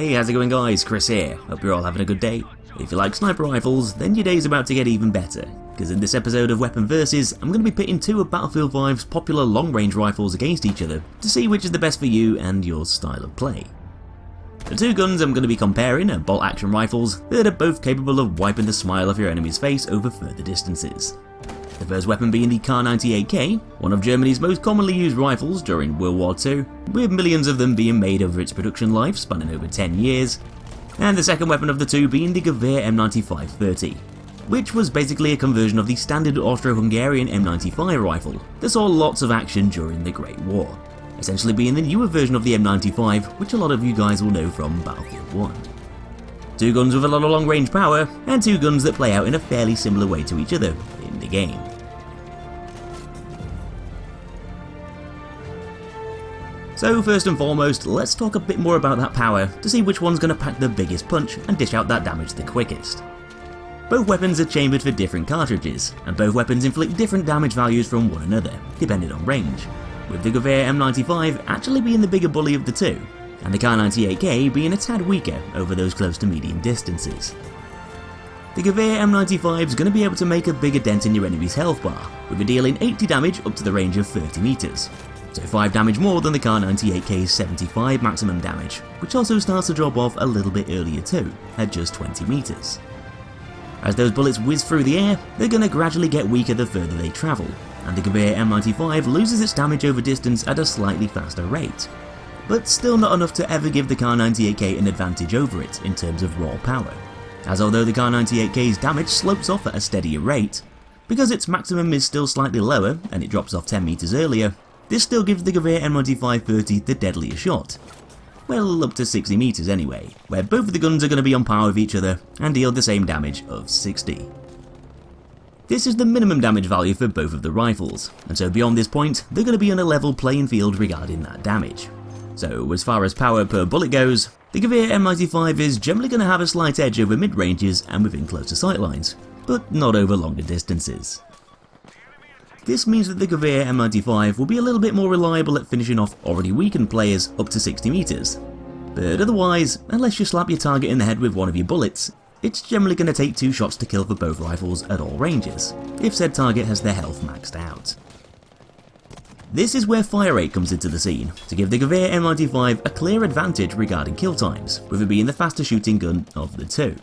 Hey, how's it going guys? Kris here. Hope you're all having a good day. If you like sniper rifles, then your day's about to get even better, because in this episode of Weapon Versus, I'm going to be pitting two of Battlefield 5's popular long-range rifles against each other to see which is the best for you and your style of play. The two guns I'm going to be comparing are bolt-action rifles that are both capable of wiping the smile off your enemy's face over further distances. The first weapon being the KAR98K, one of Germany's most commonly used rifles during World War II, with millions of them being made over its production life spanning over 10 years, and the second weapon of the two being the Gewehr M95 which was basically a conversion of the standard Austro-Hungarian M95 rifle that saw lots of action during the Great War, essentially being the newer version of the M95, which a lot of you guys will know from Battlefield 1. Two guns with a lot of long-range power, and two guns that play out in a fairly similar way to each other in the game. So first and foremost, let's talk a bit more about that power to see which one's going to pack the biggest punch and dish out that damage the quickest. Both weapons are chambered for different cartridges, and both weapons inflict different damage values from one another, depending on range, with the Gewehr M95 actually being the bigger bully of the two, and the KAR98K being a tad weaker over those close to medium distances. The Gewehr M95 is going to be able to make a bigger dent in your enemy's health bar, with it dealing 80 damage up to the range of 30 meters. So 5 damage more than the KAR98K's 75 maximum damage, which also starts to drop off a little bit earlier too, at just 20 meters. As those bullets whiz through the air, they're going to gradually get weaker the further they travel, and the Gewehr M95 loses its damage over distance at a slightly faster rate, but still not enough to ever give the KAR98K an advantage over it in terms of raw power, as although the KAR98K's damage slopes off at a steadier rate, because its maximum is still slightly lower and it drops off 10 meters earlier, this still gives the Gewehr M95 the deadlier shot. Well, up to 60 meters anyway, where both of the guns are going to be on par with each other and deal the same damage of 60. This is the minimum damage value for both of the rifles, and so beyond this point, they're going to be on a level playing field regarding that damage. So as far as power per bullet goes, the Gewehr M95 is generally going to have a slight edge over mid-ranges and within closer sightlines, but not over longer distances. This means that the Gewehr M95 will be a little bit more reliable at finishing off already weakened players up to 60 meters. But otherwise, unless you slap your target in the head with one of your bullets, it's generally going to take 2 shots to kill for both rifles at all ranges, if said target has their health maxed out. This is where fire rate comes into the scene, to give the Gewehr M95 a clear advantage regarding kill times, with it being the faster shooting gun of the two.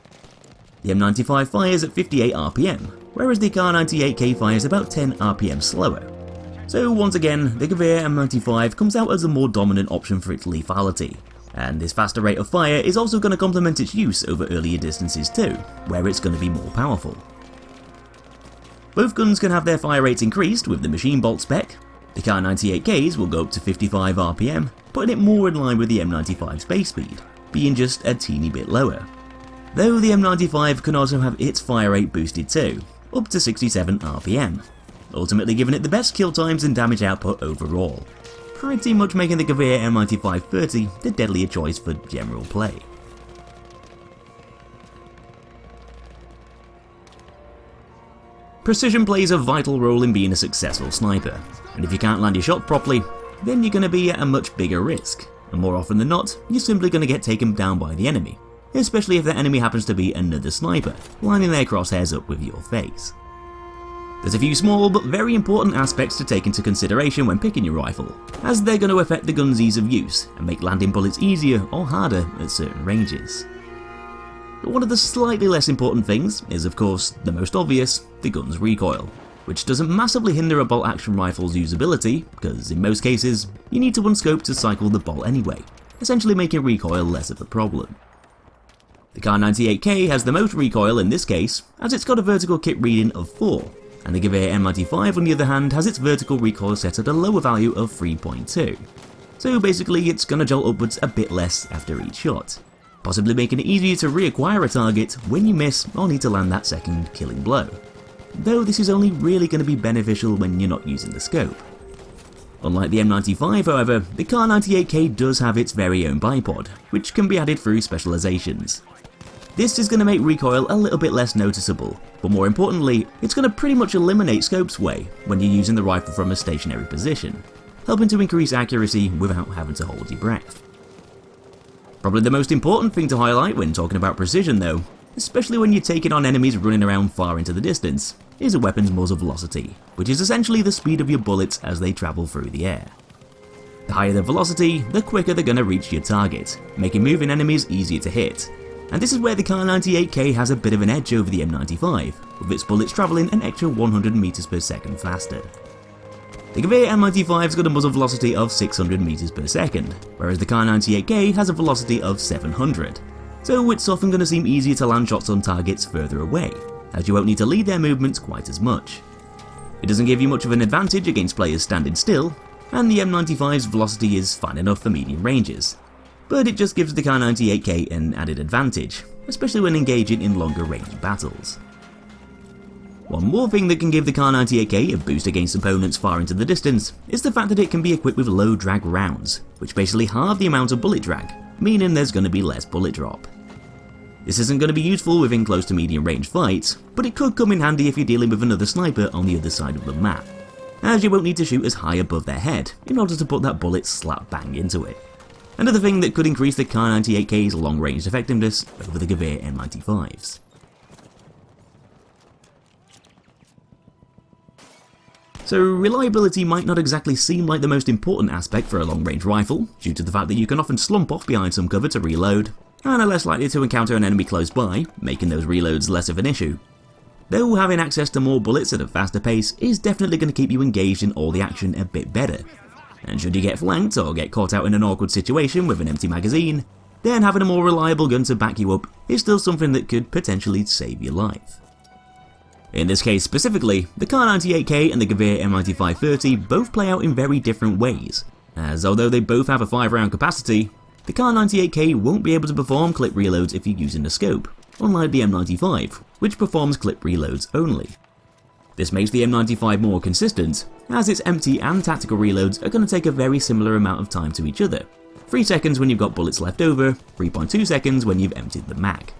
The M95 fires at 58 RPM, whereas the KAR98K fires about 10 RPM slower. So once again, the Gewehr M95 comes out as a more dominant option for its lethality, and this faster rate of fire is also going to complement its use over earlier distances too, where it's going to be more powerful. Both guns can have their fire rates increased with the machine bolt spec. The KAR98Ks will go up to 55 RPM, putting it more in line with the M95's base speed, being just a teeny bit lower. Though the M95 can also have its fire rate boosted too, up to 67 RPM, ultimately giving it the best kill times and damage output overall, pretty much making the Gewehr M95 the deadlier choice for general play. Precision plays a vital role in being a successful sniper, and if you can't land your shot properly, then you're going to be at a much bigger risk, and more often than not, you're simply going to get taken down by the enemy, especially if the enemy happens to be another sniper, lining their crosshairs up with your face. There's a few small but very important aspects to take into consideration when picking your rifle, as they're going to affect the gun's ease of use and make landing bullets easier or harder at certain ranges. But one of the slightly less important things is of course the most obvious, the gun's recoil, which doesn't massively hinder a bolt-action rifle's usability, because in most cases you need to unscope to cycle the bolt anyway, essentially making recoil less of a problem. The KAR98K has the most recoil in this case, as it's got a vertical kit reading of 4, and the Gewehr M95 on the other hand has its vertical recoil set at a lower value of 3.2. So basically it's going to jolt upwards a bit less after each shot, possibly making it easier to reacquire a target when you miss or need to land that second killing blow. Though this is only really going to be beneficial when you're not using the scope. Unlike the M95 however, the KAR98K does have its very own bipod, which can be added through specializations. This is going to make recoil a little bit less noticeable, but more importantly, it's going to pretty much eliminate scope sway when you're using the rifle from a stationary position, helping to increase accuracy without having to hold your breath. Probably the most important thing to highlight when talking about precision though, especially when you're taking on enemies running around far into the distance, is a weapon's muzzle velocity, which is essentially the speed of your bullets as they travel through the air. The higher the velocity, the quicker they're going to reach your target, making moving enemies easier to hit. And this is where the KAR98K has a bit of an edge over the M95, with its bullets travelling an extra 100 meters per second faster. The Gewehr M95's got a muzzle velocity of 600 meters per second, whereas the KAR98K has a velocity of 700. So it's often going to seem easier to land shots on targets further away, as you won't need to lead their movements quite as much. It doesn't give you much of an advantage against players standing still, and the M95's velocity is fine enough for medium ranges, but it just gives the KAR98K an added advantage, especially when engaging in longer range battles. One more thing that can give the KAR98K a boost against opponents far into the distance is the fact that it can be equipped with low drag rounds, which basically halve the amount of bullet drag, meaning there's going to be less bullet drop. This isn't going to be useful within close to medium range fights, but it could come in handy if you're dealing with another sniper on the other side of the map, as you won't need to shoot as high above their head in order to put that bullet slap bang into it. Another thing that could increase the KAR98K's long range effectiveness over the Gewehr M95's. So reliability might not exactly seem like the most important aspect for a long range rifle, due to the fact that you can often slump off behind some cover to reload, and are less likely to encounter an enemy close by, making those reloads less of an issue. Though having access to more bullets at a faster pace is definitely going to keep you engaged in all the action a bit better. And should you get flanked or get caught out in an awkward situation with an empty magazine, then having a more reliable gun to back you up is still something that could potentially save your life. In this case specifically, the KAR98K and the Gewehr M9530 both play out in very different ways, as although they both have a 5-round capacity, the KAR98K won't be able to perform clip reloads if you're using a scope, unlike the M95, which performs clip reloads only. This makes the M95 more consistent, as its empty and tactical reloads are going to take a very similar amount of time to each other, 3 seconds when you've got bullets left over, 3.2 seconds when you've emptied the mag.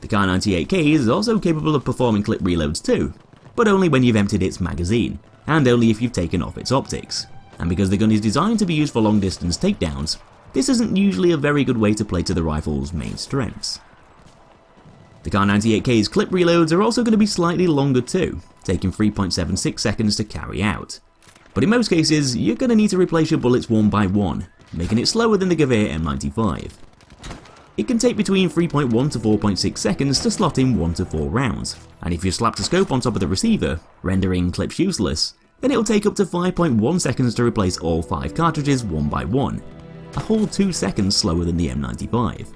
The KAR98K is also capable of performing clip reloads too, but only when you've emptied its magazine, and only if you've taken off its optics. And because the gun is designed to be used for long distance takedowns, this isn't usually a very good way to play to the rifle's main strengths. The KAR98K's clip reloads are also going to be slightly longer too, taking 3.76 seconds to carry out. But in most cases, you're going to need to replace your bullets one by one, making it slower than the Gewehr M95. It can take between 3.1 to 4.6 seconds to slot in 1 to 4 rounds, and if you slapped a scope on top of the receiver, rendering clips useless, then it'll take up to 5.1 seconds to replace all 5 cartridges one by one, a whole 2 seconds slower than the M95.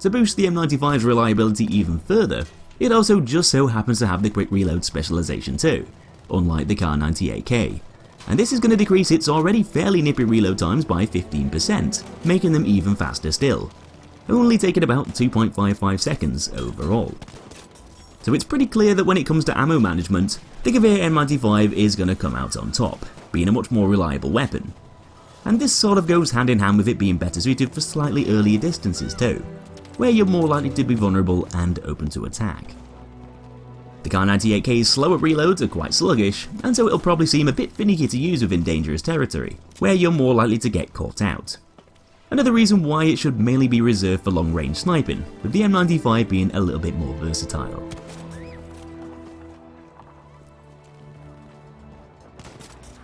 To boost the M95's reliability even further, it also just so happens to have the quick reload specialization too, unlike the KAR98K, and this is going to decrease its already fairly nippy reload times by 15%, making them even faster still, only taking about 2.55 seconds overall. So it's pretty clear that when it comes to ammo management, the Gewehr M95 is going to come out on top, being a much more reliable weapon. And this sort of goes hand in hand with it being better suited for slightly earlier distances too, where you're more likely to be vulnerable and open to attack. The KAR98K's slower reloads are quite sluggish, and so it'll probably seem a bit finicky to use within dangerous territory, where you're more likely to get caught out. Another reason why it should mainly be reserved for long-range sniping, with the M95 being a little bit more versatile.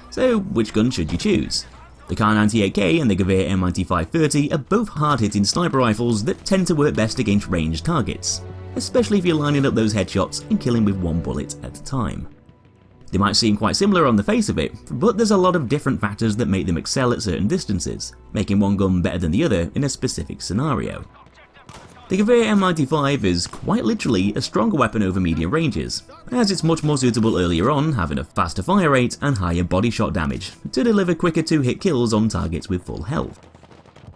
So which gun should you choose? The KAR98K and the Gewehr M9530 are both hard-hitting sniper rifles that tend to work best against ranged targets, especially if you're lining up those headshots and killing with one bullet at a time. They might seem quite similar on the face of it, but there's a lot of different factors that make them excel at certain distances, making one gun better than the other in a specific scenario. The Gewehr M95 is quite literally a stronger weapon over medium ranges, as it's much more suitable earlier on, having a faster fire rate and higher body shot damage to deliver quicker 2-hit kills on targets with full health.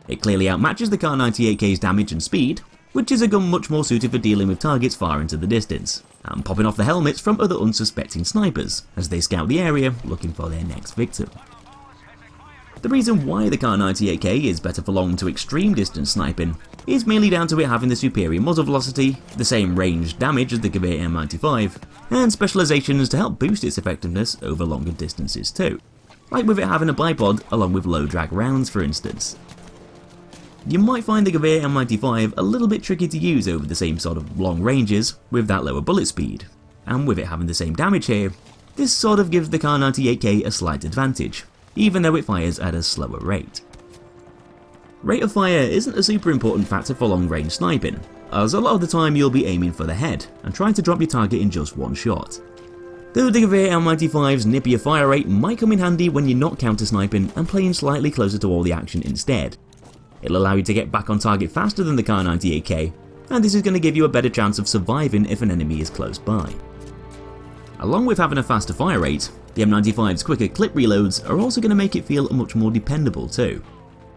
It clearly outmatches the KAR98K's damage and speed, which is a gun much more suited for dealing with targets far into the distance, and popping off the helmets from other unsuspecting snipers as they scout the area looking for their next victim. The reason why the KAR98K is better for long to extreme distance sniping is mainly down to it having the superior muzzle velocity, the same range damage as the Gewehr M95, and specializations to help boost its effectiveness over longer distances too, like with it having a bipod along with low drag rounds for instance. You might find the Gewehr M95 a little bit tricky to use over the same sort of long ranges with that lower bullet speed, and with it having the same damage here, this sort of gives the KAR98K a slight advantage, even though it fires at a slower rate. Rate of fire isn't a super important factor for long range sniping, as a lot of the time you'll be aiming for the head and trying to drop your target in just one shot. Though the Gewehr M95's nippier fire rate might come in handy when you're not counter sniping and playing slightly closer to all the action instead. It'll allow you to get back on target faster than the KAR98K, and this is going to give you a better chance of surviving if an enemy is close by. Along with having a faster fire rate, the M95's quicker clip reloads are also going to make it feel much more dependable too,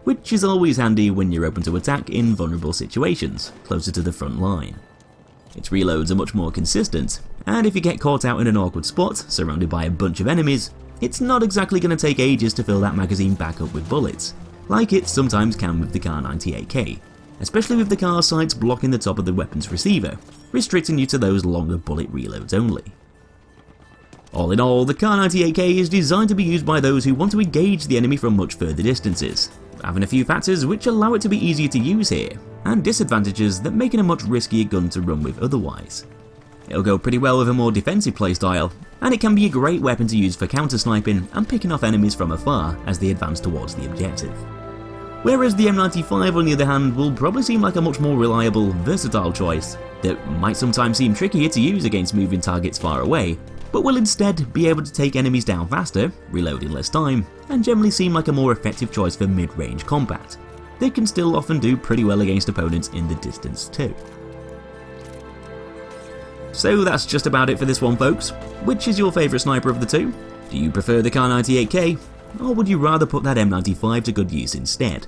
which is always handy when you're open to attack in vulnerable situations, closer to the front line. Its reloads are much more consistent, and if you get caught out in an awkward spot, surrounded by a bunch of enemies, it's not exactly going to take ages to fill that magazine back up with bullets, like it sometimes can with the KAR98K, especially with the KAR sights blocking the top of the weapon's receiver, restricting you to those longer bullet reloads only. All in all, the KAR98K is designed to be used by those who want to engage the enemy from much further distances, having a few factors which allow it to be easier to use here, and disadvantages that make it a much riskier gun to run with otherwise. It'll go pretty well with a more defensive playstyle, and it can be a great weapon to use for counter sniping and picking off enemies from afar as they advance towards the objective. Whereas the M95 on the other hand will probably seem like a much more reliable, versatile choice that might sometimes seem trickier to use against moving targets far away, but will instead be able to take enemies down faster, reload in less time, and generally seem like a more effective choice for mid-range combat. They can still often do pretty well against opponents in the distance too. So that's just about it for this one, folks. Which is your favourite sniper of the two? Do you prefer the KAR98K, or would you rather put that M95 to good use instead?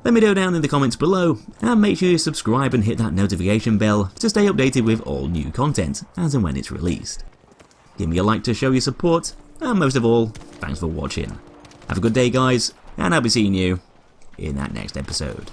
Let me know down in the comments below, and make sure you subscribe and hit that notification bell to stay updated with all new content as and when it's released. Give me a like to show your support, and most of all, thanks for watching. Have a good day guys, and I'll be seeing you in that next episode.